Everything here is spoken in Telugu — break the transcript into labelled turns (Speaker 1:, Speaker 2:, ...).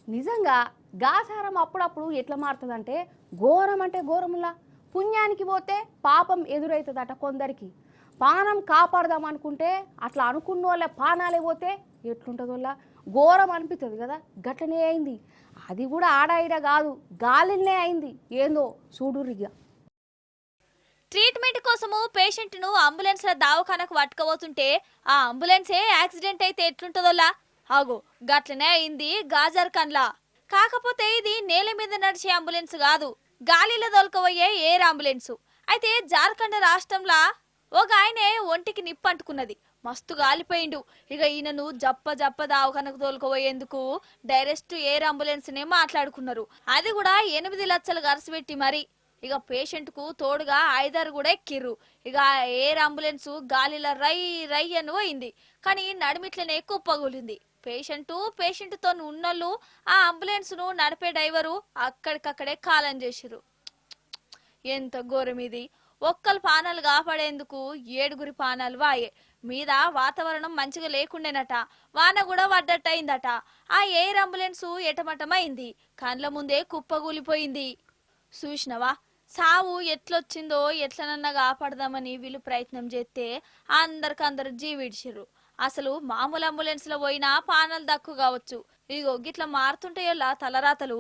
Speaker 1: నిజంగా గాసారం అప్పుడప్పుడు ఎట్లా మారుతుందంటే ఘోరం అంటే ఘోరములా పుణ్యానికి పోతే పాపం ఎదురవుతుందట కొందరికి. పానం కాపాడదాం అనుకుంటే అట్లా అనుకున్న వాళ్ళ పానాలే పోతే ఎట్లుంటుందోలా ఘోరం అనిపిస్తుంది కదా. గట్లనే అయింది. అది కూడా ఆడ ఈడ కాదు, గాలినే అయింది. ఏందో చూడురిగా.
Speaker 2: ట్రీట్మెంట్ కోసము పేషెంట్ను అంబులెన్స్ల దవాఖానకు పట్టుకుపోతుంటే ఆ అంబులెన్సే యాక్సిడెంట్ అయితే ఎట్లుంటుందోలా ఆగో గట్లనే అయింది గాజర్ కన్లా. కాకపోతే ఇది నేల మీద నడిచే అంబులెన్స్ కాదు, గాలిలో దొలకబోయే ఎయిర్ అంబులెన్స్. అయితే జార్ఖండ్ రాష్ట్రంలో ఒక ఆయనే ఒంటికి నిప్పు అంటుకున్నది, మస్తు గాలిపోయిండు. ఇక ఈయనను జప్ప జప్ప దవాఖానకు తోలుకుపోయేందుకు డైరెక్ట్ ఎయిర్ అంబులెన్స్ నే మాట్లాడుకున్నారు. అది కూడా 8 లక్షలు ఖర్చు పెట్టి మరి. ఇక పేషెంట్ కు తోడుగా 5 కూడా ఎక్కిర్రు. ఇక ఎయిర్ అంబులెన్స్ గాలిలో రై రై అని పోయింది, కానీ నడిమిట్లనే కుప్పగూలింది. పేషెంట్ తో ఉన్నోళ్ళు ఆ అంబులెన్స్ ను నడిపే డ్రైవరు అక్కడికక్కడే కాలం చేసిర్రు. ఎంత ఘోరం ఇది. ఒక్కరు పానాలు కాపాడేందుకు 7 పానాలు వాయే. మీద వాతావరణం మంచిగా లేకుండేనట, వాన కూడా పడ్డట్టయిందట. ఆ ఎయిర్ అంబులెన్స్ ఎటమటమైంది, కండ్ల ముందే కుప్పగూలిపోయింది. చూసినవా సావు ఎట్లొచ్చిందో. ఎట్లనన్నా కాపాడదామని వీళ్ళు ప్రయత్నం చేస్తే అందరికందరు జీవిడిచిర్రు. అసలు మామూలు అంబులెన్స్ లో పోయినా పానాలు దక్కు కావచ్చు. ఇగో గిట్లా మారుతుంటాయోలా తలరాతలు.